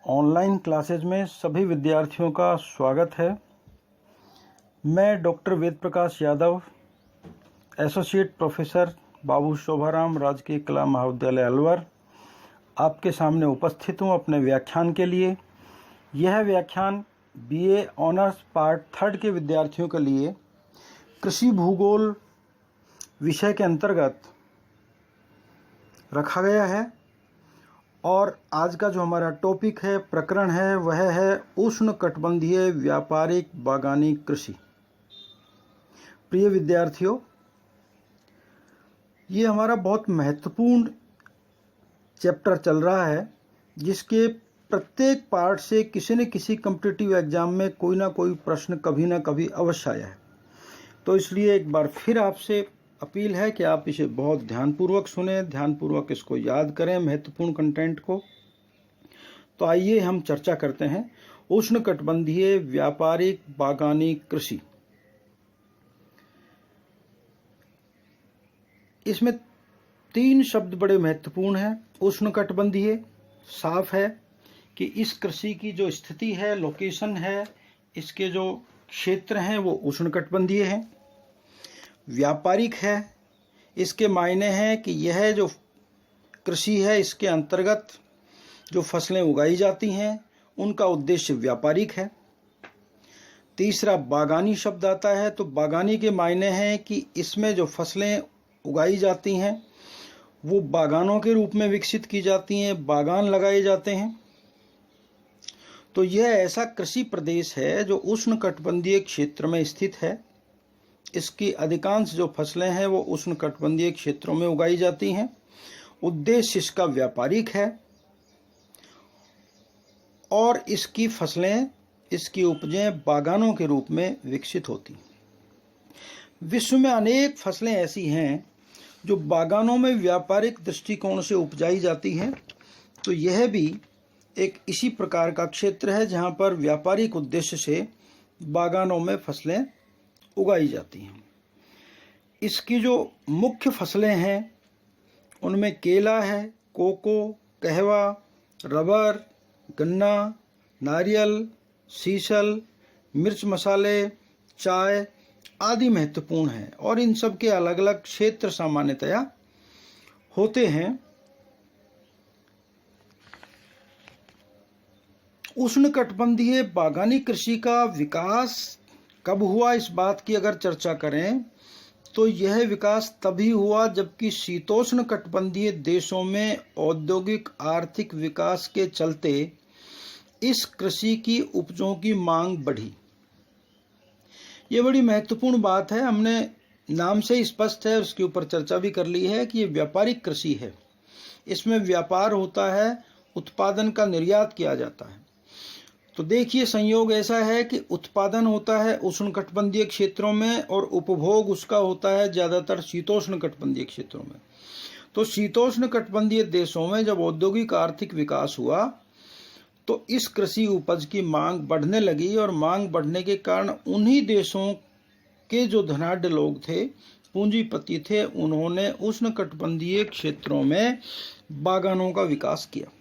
Online classes में सभी विद्यार्थियों का स्वागत है। मैं doctor Ved Prakash Yadav, associate professor बाबू शोभाराम राजकीय कला महाविद्यालय अलवर, आपके सामने उपस्थित हूँ अपने व्याख्यान के लिए। यह व्याख्यान बीए ऑनर्स पार्ट 3 के विद्यार्थियों के लिए कृषि भूगोल विषय के अंतर्गत रखा गया है और आज का जो हमारा टॉपिक है, प्रकरण है, वह है उष्णकटिबंधीय व्यापारिक बागानी कृषि। प्रिय विद्यार्थियों, ये हमारा बहुत महत्वपूर्ण चैप्टर चल रहा है, जिसके प्रत्येक पार्ट से किसी न किसी कॉम्पिटिटिव एग्जाम में कोई ना कोई प्रश्न कभी ना कभी अवश्य आया है। तो इसलिए एक बार फिर आपसे अपील है कि आप इसे बहुत ध्यानपूर्वक सुने, ध्यानपूर्वक इसको याद करें, महत्वपूर्ण कंटेंट को। तो आइए हम चर्चा करते हैं उष्णकटिबंधीय व्यापारिक बागानी कृषि। इसमें 3 शब्द बड़े महत्वपूर्ण हैं। उष्णकटिबंधीय साफ है कि इस कृषि की जो स्थिति है, लोकेशन है, इसके जो क्षेत्र हैं वो उष्णकटिबंधीय हैं। व्यापारिक है, इसके मायने हैं कि यह जो कृषि है इसके अंतर्गत जो फसलें उगाई जाती हैं उनका उद्देश्य व्यापारिक है। तीसरा बागानी शब्द आता है, तो बागानी के मायने हैं कि इसमें जो फसलें उगाई जाती हैं वो बागानों के रूप में विकसित की जाती हैं, बागान लगाए जाते हैं। तो यह ऐसा कृषि प्रदेश है जो उष्णकटिबंधीय क्षेत्र में स्थित है। इसकी अधिकांश जो फसलें हैं वो उष्णकटिबंधीय क्षेत्रों में उगाई जाती हैं। उद्देश्य इसका व्यापारिक है और इसकी फसलें, इसकी उपजें बागानों के रूप में विकसित होती हैं। विश्व में अनेक फसलें ऐसी हैं जो बागानों में व्यापारिक दृष्टिकोण से उपजाई जाती हैं। तो यह भी एक इसी प्रकार का क्षेत्र है जहां पर व्यापारिक उद्देश्य से बागानों में फसलें उगाई जाती हैं। इसकी जो मुख्य फसलें हैं उनमें केला है, कोको, कहवा, रबर, गन्ना, नारियल, सीसल, मिर्च मसाले, चाय आदि महत्वपूर्ण हैं और इन सब के अलग अलग क्षेत्र सामान्यतया होते हैं। उष्णकटिबंधीय बागानी कृषि का विकास कब हुआ, इस बात की अगर चर्चा करें तो यह विकास तभी हुआ जबकि शीतोष्ण कटिबंधीय देशों में औद्योगिक आर्थिक विकास के चलते इस कृषि की उपजों की मांग बढ़ी। ये बड़ी महत्वपूर्ण बात है, हमने नाम से ही स्पष्ट है, उसके ऊपर चर्चा भी कर ली है कि ये व्यापारिक कृषि है। इसमें व्यापार होता है, उत्पादन का निर्यात किया जाता है। तो देखिए, संयोग ऐसा है कि उत्पादन होता है उष्णकटिबंधीय क्षेत्रों में और उपभोग उसका होता है ज़्यादातर शीतोष्ण कटिबंधीय क्षेत्रों में। तो शीतोष्ण कटिबंधीय देशों में जब औद्योगिक आर्थिक विकास हुआ तो इस कृषि उपज की मांग बढ़ने लगी और मांग बढ़ने के कारण उन्हीं देशों के जो धनाढ्य लोग थे, पूंजीपति थे, उन्होंने उष्णकटिबंधीय क्षेत्रों में बागानों का विकास किया।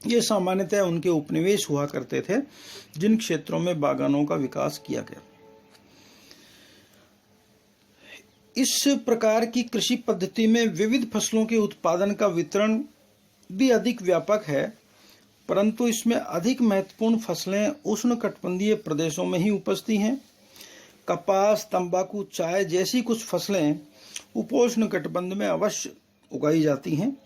ये सामान्यतः उनके उपनिवेश हुआ करते थे जिन क्षेत्रों में बागानों का विकास किया गया। इस प्रकार की कृषि पद्धति में विविध फसलों के उत्पादन का वितरण भी अधिक व्यापक है, परंतु इसमें अधिक महत्वपूर्ण फसलें उष्णकटिबंधीय प्रदेशों में ही उपजती हैं। कपास, तंबाकू, चाय जैसी कुछ फसलें उपोष्णकटिबंध में अवश्य उगाई जाती हैं।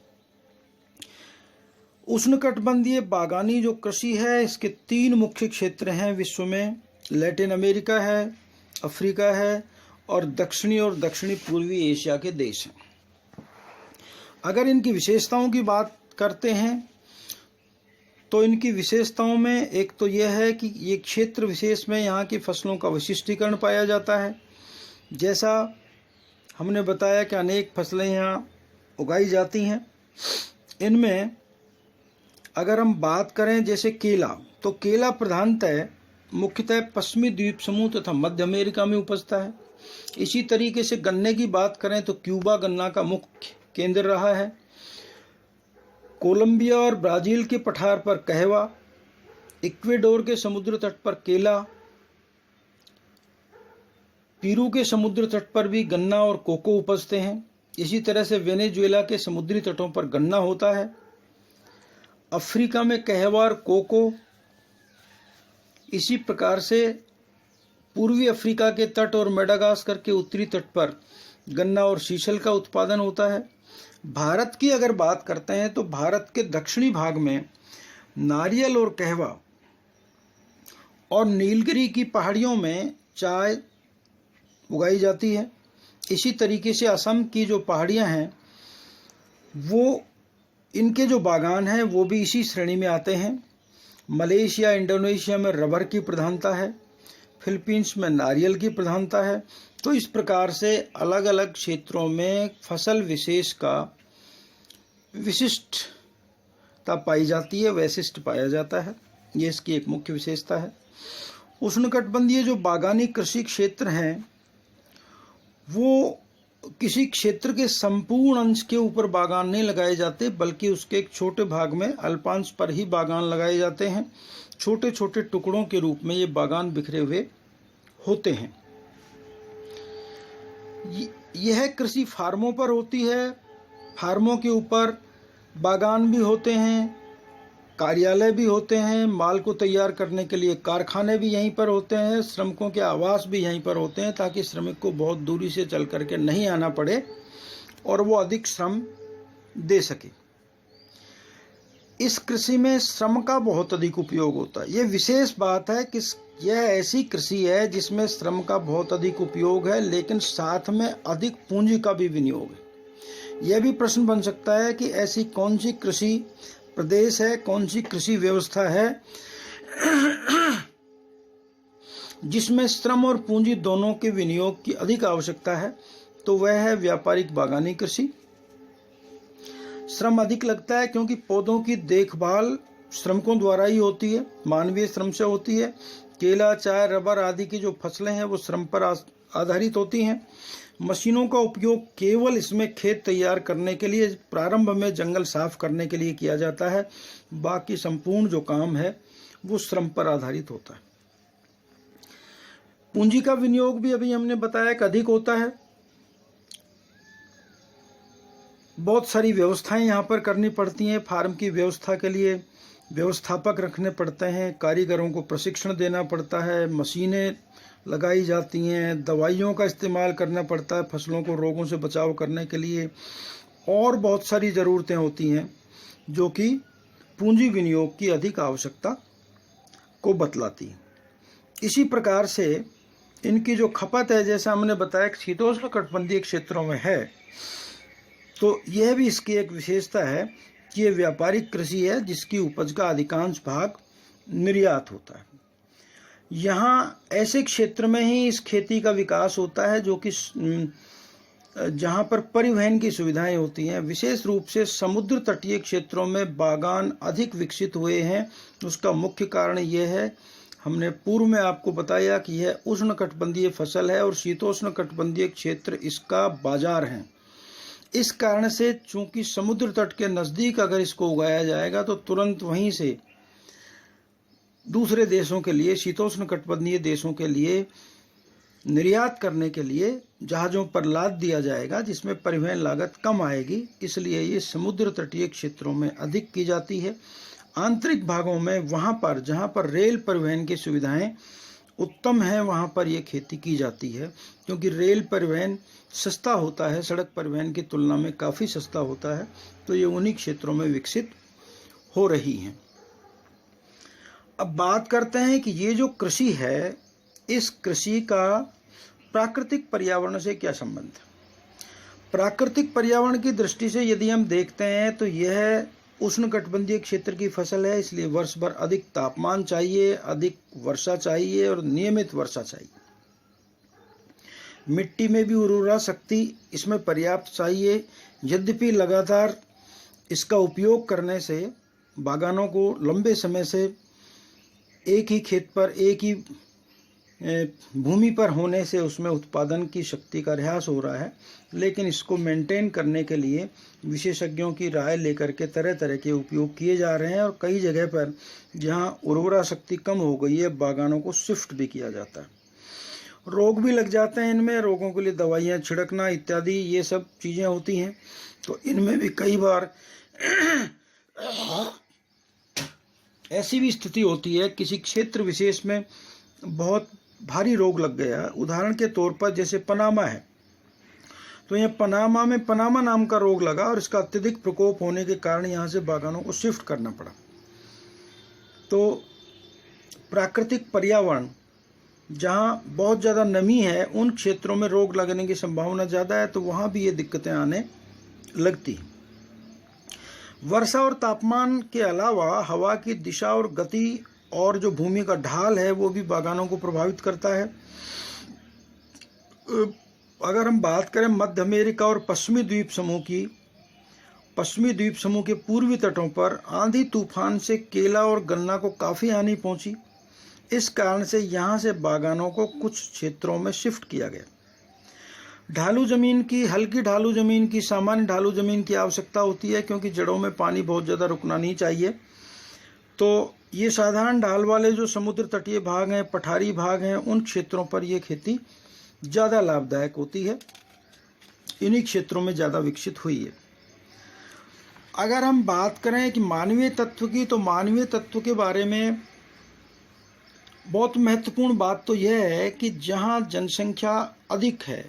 उष्णकटिबंधीय बागानी जो कृषि है इसके 3 मुख्य क्षेत्र हैं विश्व में। लैटिन अमेरिका है, अफ्रीका है और दक्षिणी पूर्वी एशिया के देश हैं। अगर इनकी विशेषताओं की बात करते हैं तो इनकी विशेषताओं में एक तो यह है कि ये क्षेत्र विशेष में यहाँ की फसलों का विशिष्टीकरण पाया जाता है। जैसा हमने बताया कि अनेक फसलें यहाँ उगाई जाती हैं। इनमें अगर हम बात करें जैसे केला, तो केला प्रधानतः मुख्यतः पश्चिमी द्वीप समूह तथा मध्य अमेरिका में उपजता है। इसी तरीके से गन्ने की बात करें तो क्यूबा गन्ना का मुख्य केंद्र रहा है। कोलंबिया और ब्राजील के पठार पर कहवा इक्वेडोर के समुद्र तट पर केला, पेरू के समुद्र तट पर भी गन्ना और कोको उपजते हैं। इसी तरह से वेनेजुएला के समुद्री तटों पर गन्ना होता है। अफ्रीका में कहवा और कोको, इसी प्रकार से पूर्वी अफ्रीका के तट और मेडागास्कर के उत्तरी तट पर गन्ना और सीसल का उत्पादन होता है। भारत की अगर बात करते हैं तो भारत के दक्षिणी भाग में नारियल और कहवा और नीलगिरी की पहाड़ियों में चाय उगाई जाती है। इसी तरीके से असम की जो पहाड़ियां हैं वो, इनके जो बागान हैं वो भी इसी श्रेणी में आते हैं। मलेशिया, इंडोनेशिया में रबर की प्रधानता है। फिलीपींस में नारियल की प्रधानता है। तो इस प्रकार से अलग अलग क्षेत्रों में फसल विशेष का विशिष्टता पाई जाती है, वैशिष्ट पाया जाता है। ये इसकी एक मुख्य विशेषता है। उष्णकटिबंधीय जो बागानी कृषि क्षेत्र हैं वो किसी क्षेत्र के संपूर्ण अंश के ऊपर बागान नहीं लगाए जाते, बल्कि उसके एक छोटे भाग में अल्पांश पर ही बागान लगाए जाते हैं। छोटे छोटे टुकड़ों के रूप में ये बागान बिखरे हुए होते हैं। यह कृषि फार्मों पर होती है। फार्मों के ऊपर बागान भी होते हैं, कार्यालय भी होते हैं, माल को तैयार करने के लिए कारखाने भी यहीं पर होते हैं, श्रमिकों के आवास भी यहीं पर होते हैं, ताकि श्रमिक को बहुत दूरी से चल करके नहीं आना पड़े और वो अधिक श्रम दे सके। इस कृषि में श्रम का बहुत अधिक उपयोग होता है। ये विशेष बात है कि यह ऐसी कृषि है जिसमें श्रम का बहुत अधिक उपयोग है, लेकिन साथ में अधिक पूंजी का भी विनियोग है। यह भी प्रश्न बन सकता है कि ऐसी कौन सी कृषि प्रदेश है, कौन सी कृषि व्यवस्था है जिसमें श्रम और पूंजी दोनों के विनियोग की अधिक आवश्यकता है। तो वह है व्यापारिक बागानी कृषि। श्रम अधिक लगता है क्योंकि पौधों की देखभाल श्रमिकों द्वारा ही होती है, मानवीय श्रम से होती है। केला, चाय, रबर आदि की जो फसलें हैं वो श्रम पर आधारित होती हैं। मशीनों का उपयोग केवल इसमें खेत तैयार करने के लिए, प्रारंभ में जंगल साफ करने के लिए किया जाता है। बाकी संपूर्ण जो काम है वो श्रम पर आधारित होता है। पूंजी का विनियोग भी अभी हमने बताया कि अधिक होता है। बहुत सारी व्यवस्थाएं यहाँ पर करनी पड़ती हैं। फार्म की व्यवस्था के लिए व्यवस्थापक रखने पड़ते हैं, कारीगरों को प्रशिक्षण देना पड़ता है, मशीनें लगाई जाती हैं, दवाइयों का इस्तेमाल करना पड़ता है फसलों को रोगों से बचाव करने के लिए, और बहुत सारी ज़रूरतें होती हैं जो कि पूंजी विनियोग की अधिक आवश्यकता को बतलाती हैं। इसी प्रकार से इनकी जो खपत है, जैसा हमने बताया कि शीतोष्ण कटिबंधीय क्षेत्रों में है, तो यह भी इसकी एक विशेषता है कि ये व्यापारिक कृषि है जिसकी उपज का अधिकांश भाग निर्यात होता है। यहाँ ऐसे क्षेत्र में ही इस खेती का विकास होता है जो कि जहाँ पर परिवहन की सुविधाएं होती हैं। विशेष रूप से समुद्र तटीय क्षेत्रों में बागान अधिक विकसित हुए हैं। उसका मुख्य कारण ये है, हमने पूर्व में आपको बताया कि यह उष्णकटिबंधीय फसल है और शीतोष्ण कटिबंधीय क्षेत्र इसका बाजार है। इस कारण से चूंकि समुद्र तट के नज़दीक अगर इसको उगाया जाएगा तो तुरंत वहीं से दूसरे देशों के लिए, शीतोष्ण कटिबंधीय देशों के लिए निर्यात करने के लिए जहाज़ों पर लाद दिया जाएगा, जिसमें परिवहन लागत कम आएगी। इसलिए ये समुद्र तटीय क्षेत्रों में अधिक की जाती है। आंतरिक भागों में वहाँ पर जहाँ पर रेल परिवहन की सुविधाएं उत्तम हैं वहाँ पर ये खेती की जाती है, क्योंकि रेल परिवहन सस्ता होता है, सड़क परिवहन की तुलना में काफ़ी सस्ता होता है। तो ये उन्हीं क्षेत्रों में विकसित हो रही हैं। अब बात करते हैं कि ये जो कृषि है, इस कृषि का प्राकृतिक पर्यावरण से क्या संबंध है। प्राकृतिक पर्यावरण की दृष्टि से यदि हम देखते हैं तो यह उष्णकटिबंधीय क्षेत्र की फसल है, इसलिए वर्ष भर अधिक तापमान चाहिए, अधिक वर्षा चाहिए और नियमित वर्षा चाहिए। मिट्टी में भी उर्वरा शक्ति इसमें पर्याप्त चाहिए। यद्यपि लगातार इसका उपयोग करने से बागानों को लंबे समय से एक ही खेत पर एक ही भूमि पर होने से उसमें उत्पादन की शक्ति का ह्रास हो रहा है, लेकिन इसको मेंटेन करने के लिए विशेषज्ञों की राय लेकर के तरह तरह के उपयोग किए जा रहे हैं और कई जगह पर जहां उर्वरा शक्ति कम हो गई है बागानों को शिफ्ट भी किया जाता है। रोग भी लग जाते हैं इनमें, रोगों के लिए दवाइयाँ छिड़कना इत्यादि ये सब चीज़ें होती हैं। तो इनमें भी कई बार ऐसी भी स्थिति होती है किसी क्षेत्र विशेष में बहुत भारी रोग लग गया। उदाहरण के तौर पर जैसे पनामा है, तो यहाँ पनामा में पनामा नाम का रोग लगा और इसका अत्यधिक प्रकोप होने के कारण यहाँ से बागानों को शिफ्ट करना पड़ा। तो प्राकृतिक पर्यावरण जहाँ बहुत ज़्यादा नमी है उन क्षेत्रों में रोग लगने की संभावना ज़्यादा है, तो वहाँ भी ये दिक्कतें आने लगती हैं। वर्षा और तापमान के अलावा हवा की दिशा और गति और जो भूमि का ढाल है वो भी बागानों को प्रभावित करता है। अगर हम बात करें मध्य अमेरिका और पश्चिमी द्वीप समूह की, पश्चिमी द्वीप समूह के पूर्वी तटों पर आंधी तूफान से केला और गन्ना को काफ़ी हानि पहुंची। इस कारण से यहाँ से बागानों को कुछ क्षेत्रों में शिफ्ट किया गया। ढालू जमीन की, हल्की ढालू जमीन की, सामान्य ढालू जमीन की आवश्यकता होती है क्योंकि जड़ों में पानी बहुत ज़्यादा रुकना नहीं चाहिए। तो ये साधारण ढाल वाले जो समुद्र तटीय भाग हैं, पठारी भाग हैं, उन क्षेत्रों पर ये खेती ज़्यादा लाभदायक होती है, इन्हीं क्षेत्रों में ज़्यादा विकसित हुई है। अगर हम बात करें कि मानवीय तत्व की, तो मानवीय तत्व के बारे में बहुत महत्वपूर्ण बात तो यह है कि जहाँ जनसंख्या अधिक है,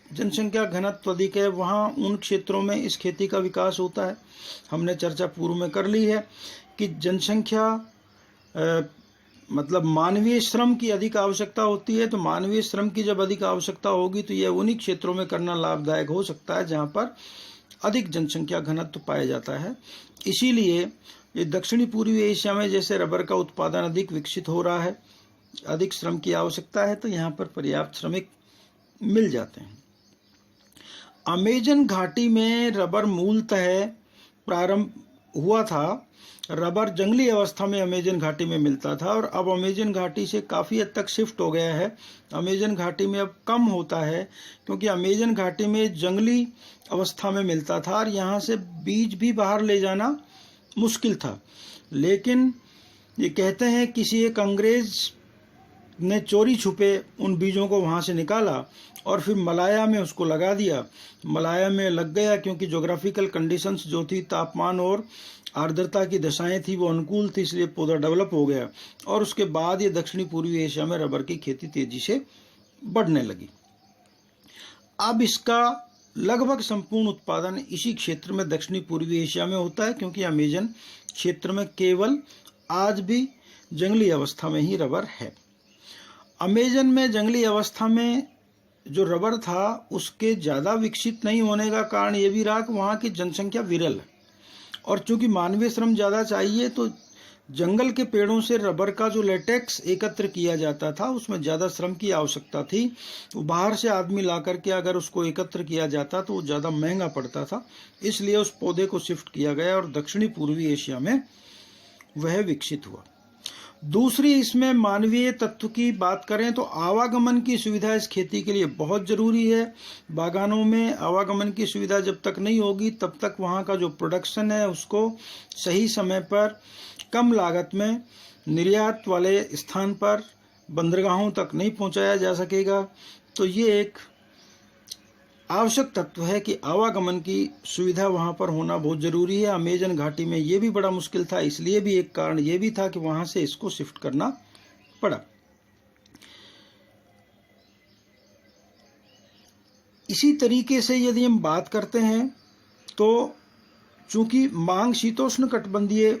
जनसंख्या घनत्व अधिक है, वहाँ उन क्षेत्रों में इस खेती का विकास होता है। हमने चर्चा पूर्व में कर ली है कि जनसंख्या मतलब मानवीय श्रम की अधिक आवश्यकता होती है। तो मानवीय श्रम की जब अधिक आवश्यकता होगी तो यह उन्हीं क्षेत्रों में करना लाभदायक हो सकता है जहाँ पर अधिक जनसंख्या घनत्व पाया जाता है। इसीलिए ये दक्षिणी पूर्वी एशिया में जैसे रबर का उत्पादन अधिक विकसित हो रहा है, अधिक श्रम की आवश्यकता है, तो यहाँ पर पर्याप्त श्रमिक मिल जाते हैं। अमेजन घाटी में रबर मूलतः प्रारंभ हुआ था। रबर जंगली अवस्था में अमेजन घाटी में मिलता था और अब अमेजन घाटी से काफ़ी हद तक शिफ्ट हो गया है। अमेजन घाटी में अब कम होता है क्योंकि अमेजन घाटी में जंगली अवस्था में मिलता था और यहाँ से बीज भी बाहर ले जाना मुश्किल था। लेकिन ये कहते हैं किसी एक अंग्रेज ने चोरी छुपे उन बीजों को वहाँ से निकाला और फिर मलाया में उसको लगा दिया। मलाया में लग गया क्योंकि ज्योग्राफिकल कंडीशंस जो थी, तापमान और आर्द्रता की दशाएं थी, वो अनुकूल थी, इसलिए पौधा डेवलप हो गया और उसके बाद ये दक्षिणी पूर्वी एशिया में रबर की खेती तेजी से बढ़ने लगी। अब इसका लगभग संपूर्ण उत्पादन इसी क्षेत्र में दक्षिणी पूर्वी एशिया में होता है क्योंकि अमेजन क्षेत्र में केवल आज भी जंगली अवस्था में ही रबर है। अमेजन में जंगली अवस्था में जो रबर था उसके ज़्यादा विकसित नहीं होने का कारण ये भी रहा कि वहाँ की जनसंख्या विरल है और चूंकि मानवीय श्रम ज़्यादा चाहिए तो जंगल के पेड़ों से रबर का जो लेटेक्स एकत्र किया जाता था उसमें ज़्यादा श्रम की आवश्यकता थी। तो बाहर से आदमी ला करके अगर उसको एकत्र किया जाता तो वो ज़्यादा महंगा पड़ता था, इसलिए उस पौधे को शिफ्ट किया गया और दक्षिणी पूर्वी एशिया में वह विकसित हुआ। दूसरी इसमें मानवीय तत्व की बात करें तो आवागमन की सुविधा इस खेती के लिए बहुत ज़रूरी है। बागानों में आवागमन की सुविधा जब तक नहीं होगी तब तक वहाँ का जो प्रोडक्शन है उसको सही समय पर कम लागत में निर्यात वाले स्थान पर बंदरगाहों तक नहीं पहुँचाया जा सकेगा। तो ये एक आवश्यक तत्व है कि आवागमन की सुविधा वहाँ पर होना बहुत ज़रूरी है। अमेजन घाटी में ये भी बड़ा मुश्किल था, इसलिए भी एक कारण ये भी था कि वहाँ से इसको शिफ्ट करना पड़ा। इसी तरीके से यदि हम बात करते हैं तो चूंकि मांग शीतोष्ण कटिबंधीय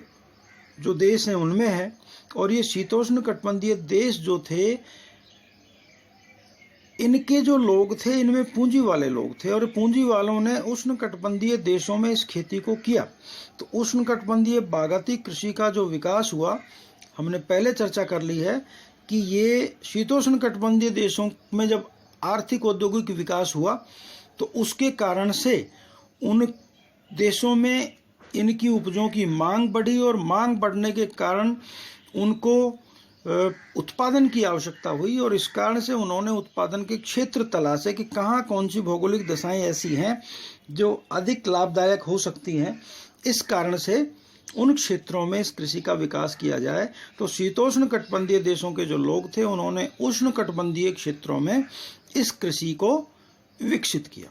जो देश हैं उनमें है और ये शीतोष्ण कटिबंधीय देश जो थे इनके जो लोग थे इनमें पूंजी वाले लोग थे और पूंजी वालों ने उष्णकटिबंधीय देशों में इस खेती को किया। तो उष्णकटिबंधीय बागाती कृषि का जो विकास हुआ, हमने पहले चर्चा कर ली है कि ये शीतोष्ण कटिबंधीय देशों में जब आर्थिक औद्योगिक विकास हुआ तो उसके कारण से उन देशों में इनकी उपजों की मांग बढ़ी और मांग बढ़ने के कारण उनको उत्पादन की आवश्यकता हुई और इस कारण से उन्होंने उत्पादन के क्षेत्र तलाशे कि कहाँ कौन सी भौगोलिक दशाएं ऐसी हैं जो अधिक लाभदायक हो सकती हैं। इस कारण से उन क्षेत्रों में इस कृषि का विकास किया जाए। तो शीतोष्ण कटिबंधीय देशों के जो लोग थे उन्होंने उष्ण कटिबंधीय क्षेत्रों में इस कृषि को विकसित किया।